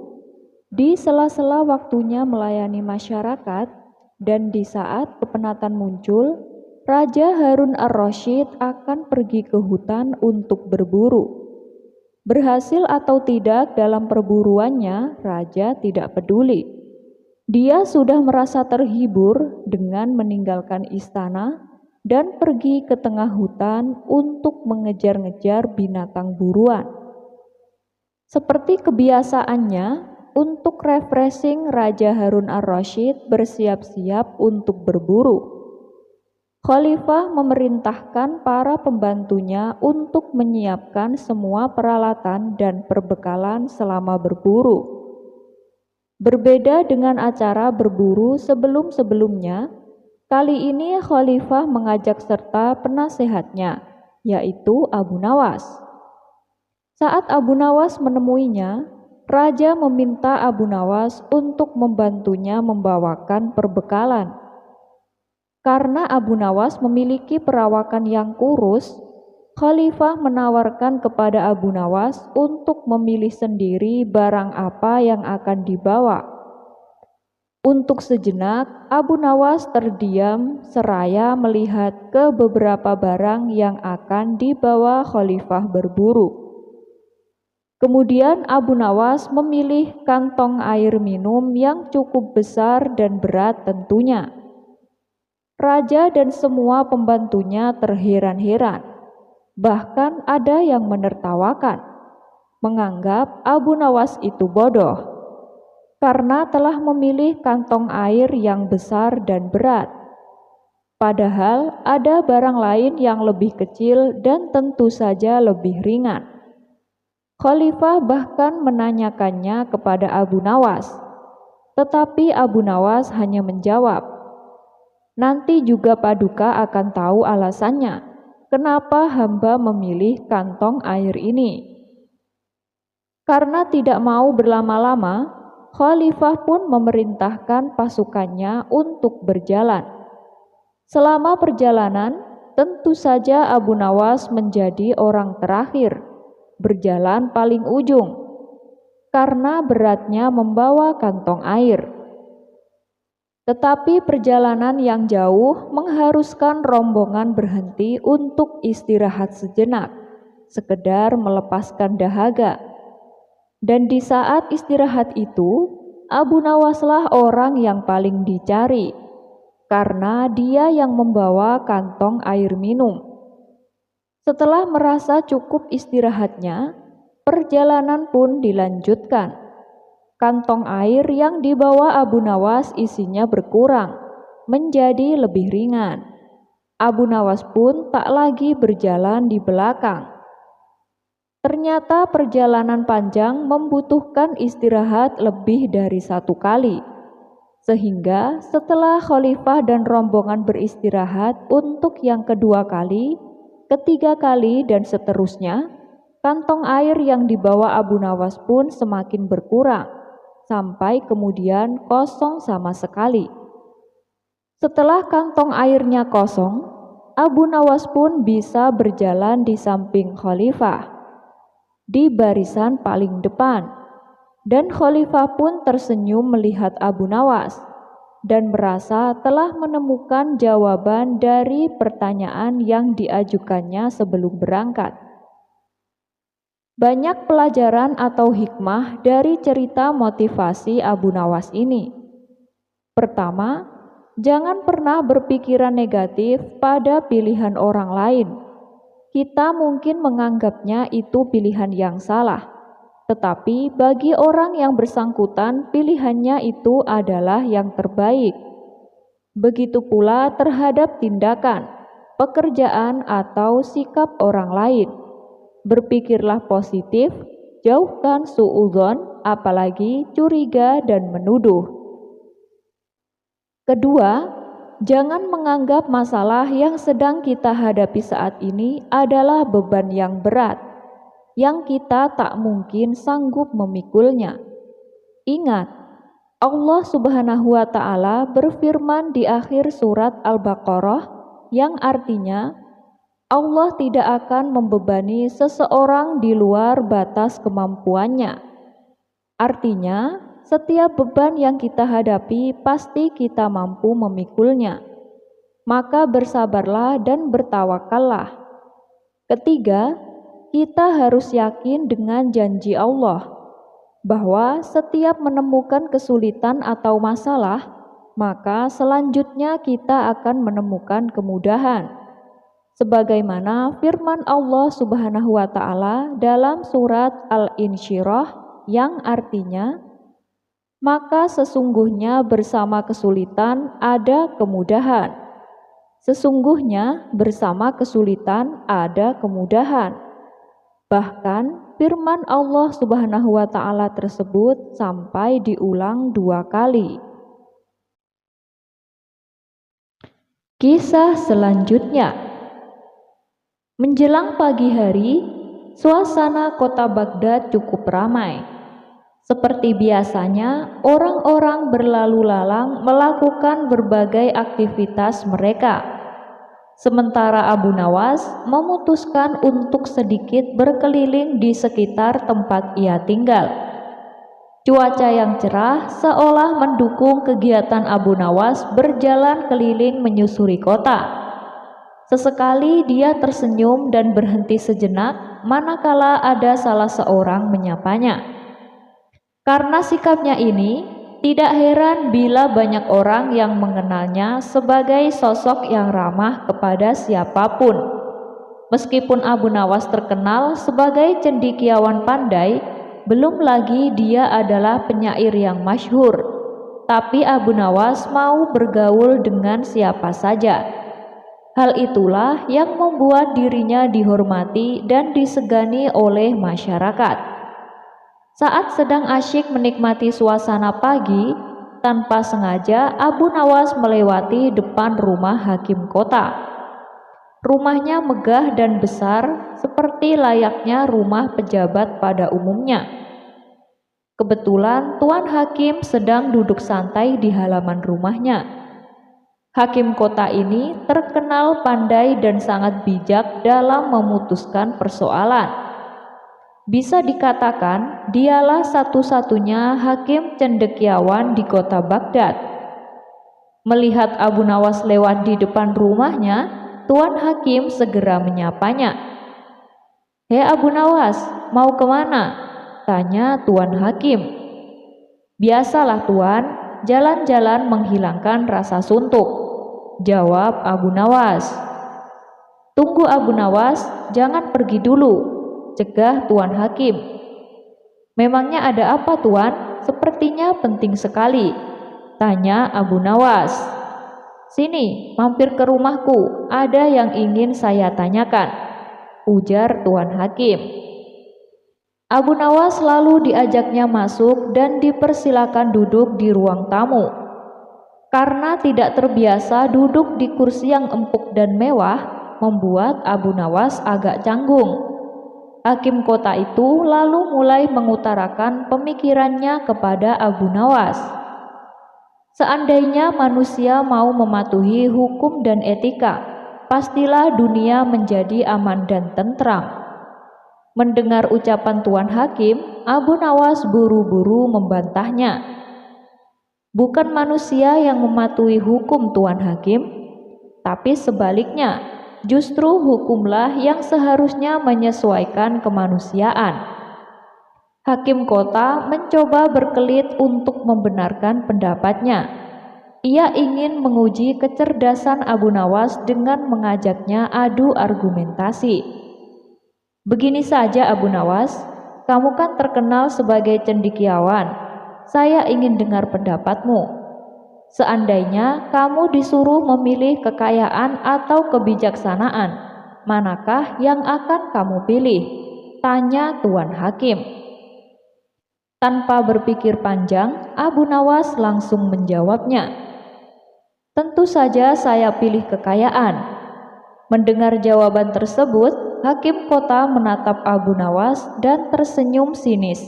A: Di sela-sela waktunya melayani masyarakat dan di saat kepenatan muncul, Raja Harun ar-Rasyid akan pergi ke hutan untuk berburu. Berhasil atau tidak dalam perburuannya, Raja tidak peduli. Dia sudah merasa terhibur dengan meninggalkan istana dan pergi ke tengah hutan untuk mengejar-ngejar binatang buruan. Seperti kebiasaannya, untuk refreshing, Raja Harun ar-Rasyid bersiap-siap untuk berburu. Khalifah memerintahkan para pembantunya untuk menyiapkan semua peralatan dan perbekalan selama berburu. Berbeda dengan acara berburu sebelum-sebelumnya, kali ini Khalifah mengajak serta penasehatnya, yaitu Abu Nawas. Saat Abu Nawas menemuinya, Raja meminta Abu Nawas untuk membantunya membawakan perbekalan. Karena Abu Nawas memiliki perawakan yang kurus, Khalifah menawarkan kepada Abu Nawas untuk memilih sendiri barang apa yang akan dibawa. Untuk sejenak, Abu Nawas terdiam seraya melihat ke beberapa barang yang akan dibawa Khalifah berburu. Kemudian Abu Nawas memilih kantong air minum yang cukup besar dan berat tentunya. Raja dan semua pembantunya terheran-heran. Bahkan ada yang menertawakan, menganggap Abu Nawas itu bodoh, karena telah memilih kantong air yang besar dan berat. Padahal ada barang lain yang lebih kecil dan tentu saja lebih ringan. Khalifah bahkan menanyakannya kepada Abu Nawas, tetapi Abu Nawas hanya menjawab, "Nanti juga Paduka akan tahu alasannya, kenapa hamba memilih kantong air ini." Karena tidak mau berlama-lama, Khalifah pun memerintahkan pasukannya untuk berjalan. Selama perjalanan, tentu saja Abu Nawas menjadi orang terakhir, berjalan paling ujung, karena beratnya membawa kantong air. Tetapi perjalanan yang jauh mengharuskan rombongan berhenti untuk istirahat sejenak, sekedar melepaskan dahaga. Dan di saat istirahat itu, Abu Nawaslah orang yang paling dicari, karena dia yang membawa kantong air minum. Setelah merasa cukup istirahatnya, perjalanan pun dilanjutkan. Kantong air yang dibawa Abu Nawas isinya berkurang, menjadi lebih ringan. Abu Nawas pun tak lagi berjalan di belakang. Ternyata perjalanan panjang membutuhkan istirahat lebih dari 1 kali. Sehingga setelah khalifah dan rombongan beristirahat untuk yang kedua kali, ketiga kali dan seterusnya, kantong air yang dibawa Abu Nawas pun semakin berkurang, sampai kemudian kosong sama sekali. Setelah kantong airnya kosong, Abu Nawas pun bisa berjalan di samping khalifah, di barisan paling depan. Dan khalifah pun tersenyum melihat Abu Nawas dan merasa telah menemukan jawaban dari pertanyaan yang diajukannya sebelum berangkat. Banyak pelajaran atau hikmah dari cerita motivasi Abu Nawas ini. Pertama, jangan pernah berpikiran negatif pada pilihan orang lain. Kita mungkin menganggapnya itu pilihan yang salah. Tetapi bagi orang yang bersangkutan, pilihannya itu adalah yang terbaik. Begitu pula terhadap tindakan, pekerjaan, atau sikap orang lain. Berpikirlah positif, jauhkan suudzon, apalagi curiga dan menuduh. Kedua, jangan menganggap masalah yang sedang kita hadapi saat ini adalah beban yang berat, yang kita tak mungkin sanggup memikulnya. Ingat, Allah Subhanahu wa Ta'ala berfirman di akhir surat Al-Baqarah, yang artinya Allah tidak akan membebani seseorang di luar batas kemampuannya. Artinya, setiap beban yang kita hadapi pasti kita mampu memikulnya. Maka bersabarlah dan bertawakallah. Ketiga, kita harus yakin dengan janji Allah bahwa setiap menemukan kesulitan atau masalah, maka selanjutnya kita akan menemukan kemudahan. Sebagaimana firman Allah Subhanahu wa Ta'ala dalam surat Al-Insyirah yang artinya, maka sesungguhnya bersama kesulitan ada kemudahan. Sesungguhnya bersama kesulitan ada kemudahan. Bahkan firman Allah Subhanahu wa Ta'ala tersebut sampai diulang 2 kali. Kisah selanjutnya. Menjelang pagi hari, suasana kota Baghdad cukup ramai. Seperti biasanya, orang-orang berlalu lalang melakukan berbagai aktivitas mereka. Sementara Abu Nawas memutuskan untuk sedikit berkeliling di sekitar tempat ia tinggal. Cuaca yang cerah seolah mendukung kegiatan Abu Nawas berjalan keliling menyusuri kota. Sesekali dia tersenyum dan berhenti sejenak manakala ada salah seorang menyapanya. Karena sikapnya ini, tidak heran bila banyak orang yang mengenalnya sebagai sosok yang ramah kepada siapapun. Meskipun Abu Nawas terkenal sebagai cendekiawan pandai, belum lagi dia adalah penyair yang masyhur. Tapi Abu Nawas mau bergaul dengan siapa saja. Hal itulah yang membuat dirinya dihormati dan disegani oleh masyarakat. Saat sedang asyik menikmati suasana pagi, tanpa sengaja Abu Nawas melewati depan rumah hakim kota. Rumahnya megah dan besar seperti layaknya rumah pejabat pada umumnya. Kebetulan Tuan Hakim sedang duduk santai di halaman rumahnya. Hakim kota ini terkenal pandai dan sangat bijak dalam memutuskan persoalan. Bisa dikatakan dialah satu-satunya hakim cendekiawan di kota Baghdad. Melihat Abu Nawas lewat di depan rumahnya, Tuan Hakim segera menyapanya. "Hei Abu Nawas, mau kemana?" tanya Tuan Hakim. Biasalah Tuan, jalan-jalan menghilangkan rasa suntuk, jawab Abu Nawas. Tunggu Abu Nawas, jangan pergi dulu, cegah Tuan Hakim. Memangnya ada apa Tuan? Sepertinya penting sekali, tanya Abu Nawas. Sini, mampir ke rumahku, ada yang ingin saya tanyakan, ujar Tuan Hakim. Abu Nawas lalu diajaknya masuk dan dipersilakan duduk di ruang tamu. Karena tidak terbiasa duduk di kursi yang empuk dan mewah, membuat Abu Nawas agak canggung. Hakim kota itu lalu mulai mengutarakan pemikirannya kepada Abu Nawas. Seandainya manusia mau mematuhi hukum dan etika, pastilah dunia menjadi aman dan tentram. Mendengar ucapan Tuan Hakim, Abu Nawas buru-buru membantahnya. Bukan manusia yang mematuhi hukum Tuan Hakim, tapi sebaliknya, justru hukumlah yang seharusnya menyesuaikan kemanusiaan. Hakim kota mencoba berkelit untuk membenarkan pendapatnya. Ia ingin menguji kecerdasan Abu Nawas dengan mengajaknya adu argumentasi. Begini saja Abu Nawas, kamu kan terkenal sebagai cendekiawan. Saya ingin dengar pendapatmu. Seandainya kamu disuruh memilih kekayaan atau kebijaksanaan, manakah yang akan kamu pilih? Tanya Tuan Hakim. Tanpa berpikir panjang, Abu Nawas langsung menjawabnya. Tentu saja saya pilih kekayaan. Mendengar jawaban tersebut, Hakim kota menatap Abu Nawas dan tersenyum sinis,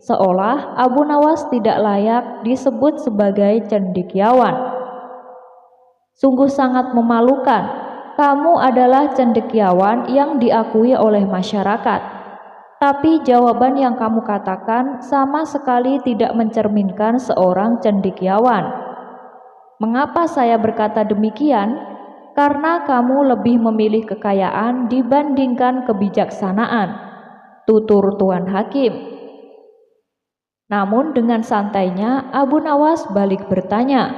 A: seolah Abu Nawas tidak layak disebut sebagai cendekiawan. Sungguh sangat memalukan, kamu adalah cendekiawan yang diakui oleh masyarakat. Tapi jawaban yang kamu katakan sama sekali tidak mencerminkan seorang cendekiawan. Mengapa saya berkata demikian? Karena kamu lebih memilih kekayaan dibandingkan kebijaksanaan, tutur Tuan Hakim. Namun dengan santainya Abu Nawas balik bertanya,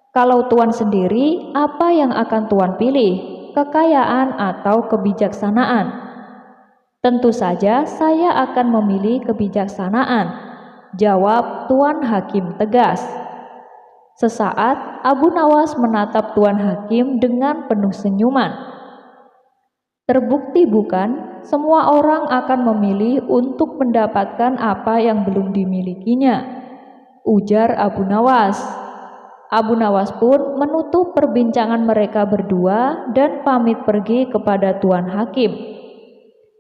A: kalau Tuan sendiri apa yang akan Tuan pilih, kekayaan atau kebijaksanaan? Tentu saja saya akan memilih kebijaksanaan, jawab Tuan Hakim tegas. Sesaat Abu Nawas menatap Tuan Hakim dengan penuh senyuman. Terbukti bukan? Semua orang akan memilih untuk mendapatkan apa yang belum dimilikinya, ujar Abu Nawas. Abu Nawas pun menutup perbincangan mereka berdua dan pamit pergi kepada Tuan Hakim.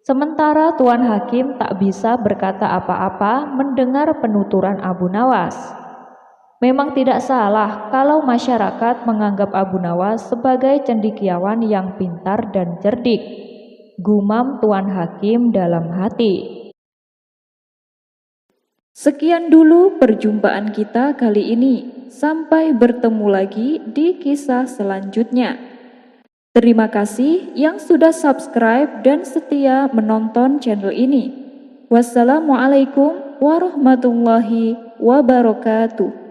A: Sementara Tuan Hakim tak bisa berkata apa-apa mendengar penuturan Abu Nawas. Memang tidak salah kalau masyarakat menganggap Abu Nawas sebagai cendekiawan yang pintar dan cerdik, gumam Tuan Hakim dalam hati. Sekian dulu perjumpaan kita kali ini. Sampai bertemu lagi di kisah selanjutnya. Terima kasih yang sudah subscribe dan setia menonton channel ini. Wassalamualaikum warahmatullahi wabarakatuh.